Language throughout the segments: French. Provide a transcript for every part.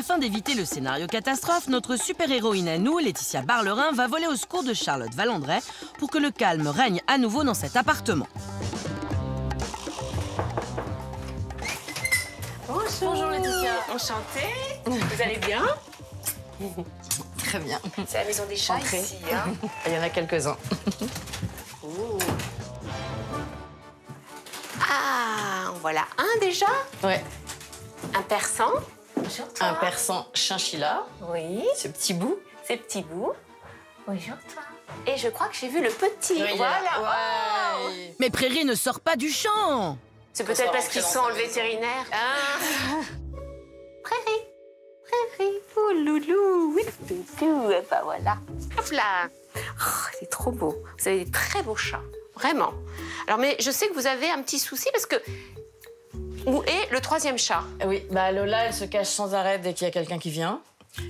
Afin d'éviter le scénario catastrophe, notre super-héroïne à nous, Laetitia Barlerin, va voler au secours de Charlotte Valandret pour que le calme règne à nouveau dans cet appartement. Bonjour Laetitia. Enchantée. Vous allez bien? Très bien. C'est la maison des chats ici, hein? Il y en a quelques-uns. Ah, en voilà un déjà. Ouais. Un persan. Bonjour toi. Un persan chinchilla. Oui. Ce petit bout. Ces petits bouts. Bonjour toi. Et je crois que j'ai vu le petit. Oui, voilà. ouais. Mais Prairie ne sort pas du champ. C'est peut-être parce qu'ils sont le vétérinaire. Ah. Prairie. Prairie. Oh loulou. Oui, doudou. Et ben voilà. Hop là. Oh, c'est trop beau. Vous avez des très beaux chats. Vraiment. Alors, mais je sais que vous avez un petit souci parce que... Où est le troisième chat? Oui, bah Lola, elle se cache sans arrêt dès qu'il y a quelqu'un qui vient.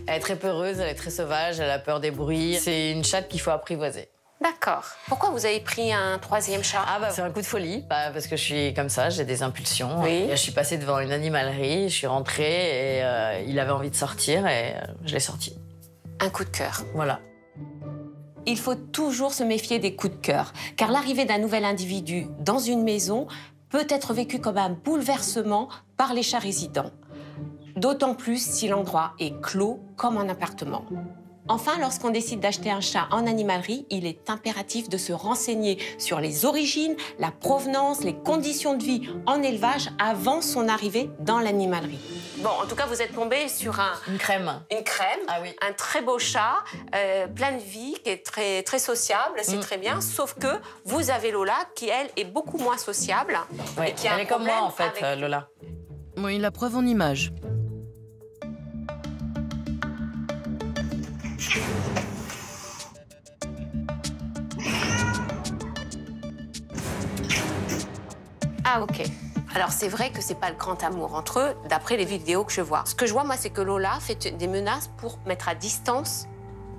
Elle est très peureuse, elle est très sauvage, elle a peur des bruits. C'est une chatte qu'il faut apprivoiser. D'accord. Pourquoi vous avez pris un troisième chat? Ah bah c'est un coup de folie, bah, parce que je suis comme ça, j'ai des impulsions. Oui. Et je suis passée devant une animalerie, je suis rentrée et il avait envie de sortir et je l'ai sorti. Un coup de cœur. Voilà. Il faut toujours se méfier des coups de cœur, car l'arrivée d'un nouvel individu dans une maison peut être vécue comme un bouleversement par les chats résidents. D'autant plus si l'endroit est clos comme un appartement. Enfin, lorsqu'on décide d'acheter un chat en animalerie, il est impératif de se renseigner sur les origines, la provenance, les conditions de vie en élevage avant son arrivée dans l'animalerie. Bon, en tout cas, vous êtes tombé sur Une crème. une crème, Ah oui. un très beau chat, plein de vie, qui est très, très sociable, c'est très bien. Sauf que vous avez Lola, qui, elle, est beaucoup moins sociable. Oui, et qui a elle un est comme moi, en problème fait, avec- Lola. Oui, la preuve en image. Ah, ok. Alors, c'est vrai que c'est pas le grand amour entre eux, d'après les vidéos que je vois. Ce que je vois, moi, c'est que Lola fait des menaces pour mettre à distance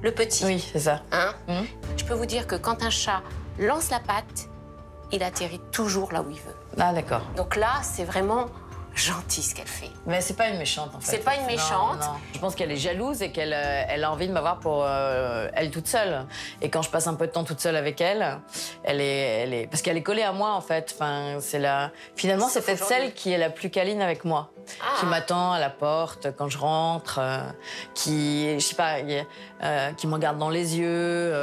le petit. Oui, c'est ça. Hein? Je peux vous dire que quand un chat lance la patte, il atterrit toujours là où il veut. Ah d'accord. Donc là, c'est vraiment gentil ce qu'elle fait. Mais c'est pas une méchante, en fait. C'est pas une méchante. Non, non. Je pense qu'elle est jalouse et qu'elle elle a envie de m'avoir pour elle toute seule. Et quand je passe un peu de temps toute seule avec elle, elle est... Parce qu'elle est collée à moi, en fait. Enfin, c'est la... Finalement, c'est peut-être celle qui est la plus câline avec moi. Ah. Qui m'attend à la porte quand je rentre, qui, je sais pas, qui me regarde dans les yeux,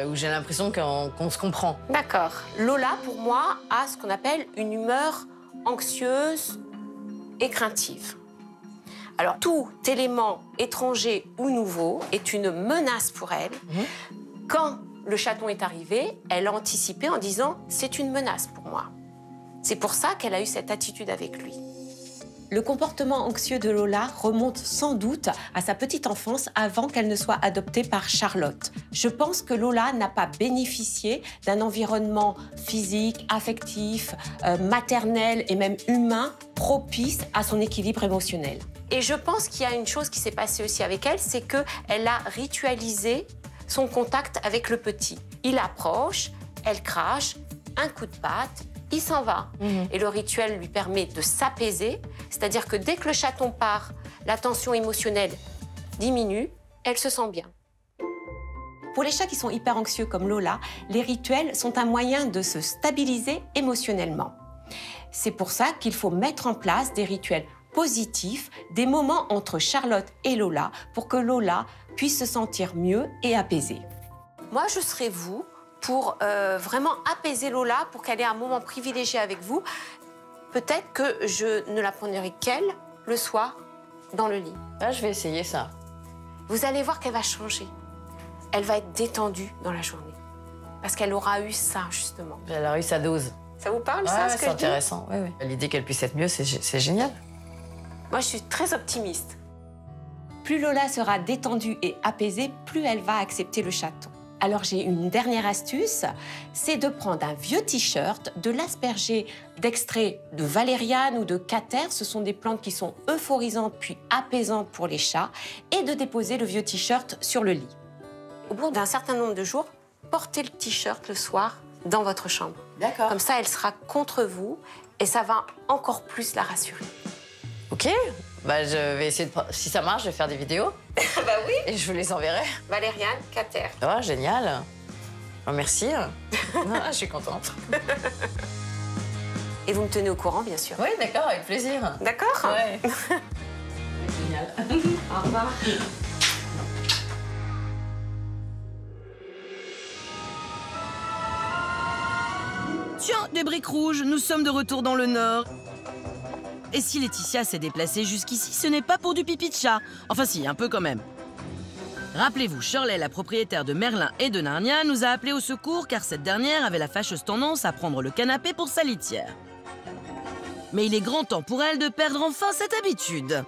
où j'ai l'impression qu'on se comprend. D'accord. Lola, pour moi, a ce qu'on appelle une humeur anxieuse et craintive. Alors, tout élément étranger ou nouveau est une menace pour elle. Quand le chaton est arrivé, elle a anticipé en disant « c'est une menace pour moi ». C'est pour ça qu'elle a eu cette attitude avec lui. Le comportement anxieux de Lola remonte sans doute à sa petite enfance avant qu'elle ne soit adoptée par Charlotte. Je pense que Lola n'a pas bénéficié d'un environnement physique, affectif, maternel et même humain propice à son équilibre émotionnel. Et je pense qu'il y a une chose qui s'est passée aussi avec elle, c'est qu'elle a ritualisé son contact avec le petit. Il approche, elle crache, un coup de patte, il s'en va. Et le rituel lui permet de s'apaiser, c'est-à-dire que dès que le chaton part, la tension émotionnelle diminue, elle se sent bien. Pour les chats qui sont hyper anxieux comme Lola, les rituels sont un moyen de se stabiliser émotionnellement. C'est pour ça qu'il faut mettre en place des rituels positifs, des moments entre Charlotte et Lola, pour que Lola puisse se sentir mieux et apaisée. Moi, je serais vous pour vraiment apaiser Lola, pour qu'elle ait un moment privilégié avec vous. Peut-être que je ne la prendrai qu'elle le soir dans le lit. Ah, je vais essayer ça. Vous allez voir qu'elle va changer. Elle va être détendue dans la journée. Parce qu'elle aura eu ça, justement. Elle a eu sa dose. Ça vous parle, Ouais, ça, ouais, ce que c'est je dis? intéressant. Oui, oui. L'idée qu'elle puisse être mieux, c'est génial. Moi, je suis très optimiste. Plus Lola sera détendue et apaisée, plus elle va accepter le chaton. Alors j'ai une dernière astuce, c'est de prendre un vieux t-shirt, de l'asperger d'extraits de valériane ou de catère, ce sont des plantes qui sont euphorisantes puis apaisantes pour les chats, et de déposer le vieux t-shirt sur le lit. Au bout d'un certain nombre de jours, portez le t-shirt le soir dans votre chambre. D'accord. Comme ça, elle sera contre vous et ça va encore plus la rassurer. Ok, Bah, je vais essayer de... Si ça marche, je vais faire des vidéos. Bah oui. Et je vous les enverrai. Valériane Cater. Oh, génial. Oh, merci. Je suis contente. Et vous me tenez au courant, bien sûr. Oui, d'accord, avec plaisir. D'accord? Ouais. Génial. Au revoir. Tiens, des briques rouges, nous sommes de retour dans le Nord. Et si Laetitia s'est déplacée jusqu'ici, ce n'est pas pour du pipi de chat. Enfin si, un peu quand même. Rappelez-vous, Shirley, la propriétaire de Merlin et de Narnia, nous a appelés au secours car cette dernière avait la fâcheuse tendance à prendre le canapé pour sa litière. Mais il est grand temps pour elle de perdre enfin cette habitude.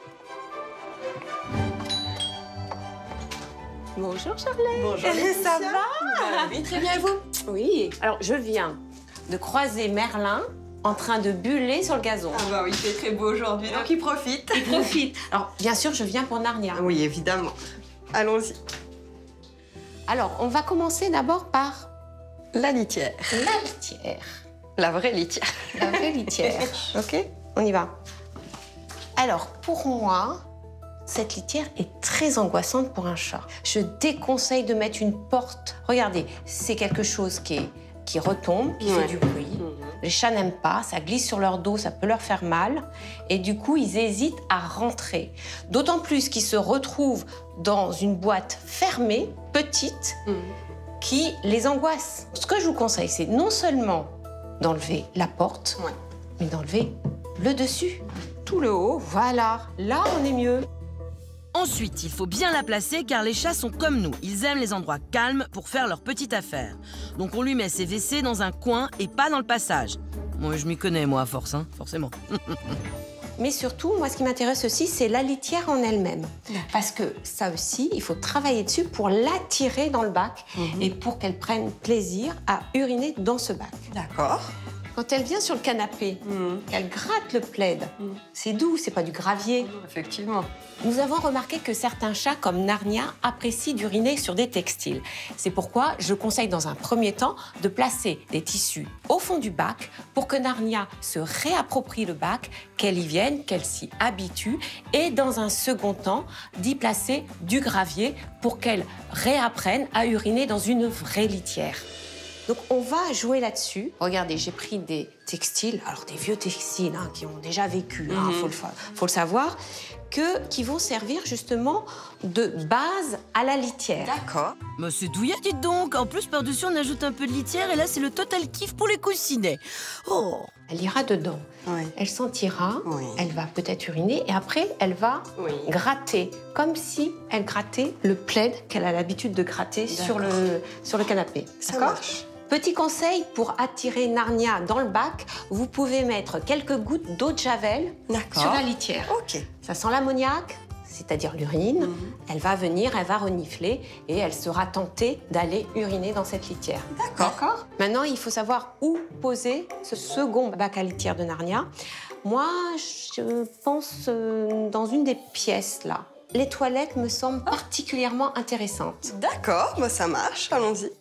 Bonjour Charlotte. Bonjour Laetitia. Ça va? Oui, très bien, et vous? Oui. Alors, je viens de croiser Merlin en train de buller sur le gazon. Ah bah oui, il fait très beau aujourd'hui, donc il profite. Il profite. Alors, bien sûr, je viens pour Narnia. Oui, évidemment. Allons-y. Alors, on va commencer d'abord par La litière. la litière. La vraie litière. La vraie litière. OK? On y va. Alors, pour moi, cette litière est très angoissante pour un chat. Je déconseille de mettre une porte. Regardez, c'est quelque chose qui retombe, qui fait du bruit. Les chats n'aiment pas, ça glisse sur leur dos, ça peut leur faire mal. Et du coup, ils hésitent à rentrer. D'autant plus qu'ils se retrouvent dans une boîte fermée, petite, qui les angoisse. Ce que je vous conseille, c'est non seulement d'enlever la porte, mais d'enlever le dessus. Tout le haut, voilà. Là, on est mieux. Ensuite, il faut bien la placer car les chats sont comme nous. Ils aiment les endroits calmes pour faire leur petite affaire. Donc on lui met ses WC dans un coin et pas dans le passage. Moi, je m'y connais, moi, à force, hein, forcément. Mais surtout, moi, ce qui m'intéresse aussi, c'est la litière en elle-même. Parce que ça aussi, il faut travailler dessus pour l'attirer dans le bac et pour qu'elle prenne plaisir à uriner dans ce bac. D'accord. Quand elle vient sur le canapé, qu'elle gratte le plaid, c'est doux, c'est pas du gravier. Effectivement. Nous avons remarqué que certains chats, comme Narnia, apprécient d'uriner sur des textiles. C'est pourquoi je conseille dans un premier temps de placer des tissus au fond du bac pour que Narnia se réapproprie le bac, qu'elle y vienne, qu'elle s'y habitue, et dans un second temps, d'y placer du gravier pour qu'elle réapprenne à uriner dans une vraie litière. Donc, on va jouer là-dessus. Regardez, j'ai pris des textiles, alors des vieux textiles hein, qui ont déjà vécu, faut le savoir, qui vont servir justement de base à la litière. D'accord. Mais c'est douillet, dites donc. En plus, par-dessus, on ajoute un peu de litière et là, c'est le total kiff pour les coussinets. Oh! Elle ira dedans. Oui. Elle sentira, Oui. elle va peut-être uriner et après, elle va gratter, comme si elle grattait le plaid qu'elle a l'habitude de gratter sur le canapé. Ça D'accord ? marche. Petit conseil pour attirer Narnia dans le bac, vous pouvez mettre quelques gouttes d'eau de javel sur la litière. Ok. Ça sent l'ammoniac, c'est-à-dire l'urine. Elle va venir, elle va renifler et elle sera tentée d'aller uriner dans cette litière. D'accord. Maintenant, il faut savoir où poser ce second bac à litière de Narnia. Moi, je pense dans une des pièces là. Les toilettes me semblent particulièrement intéressantes. D'accord, bah ça marche, allons-y.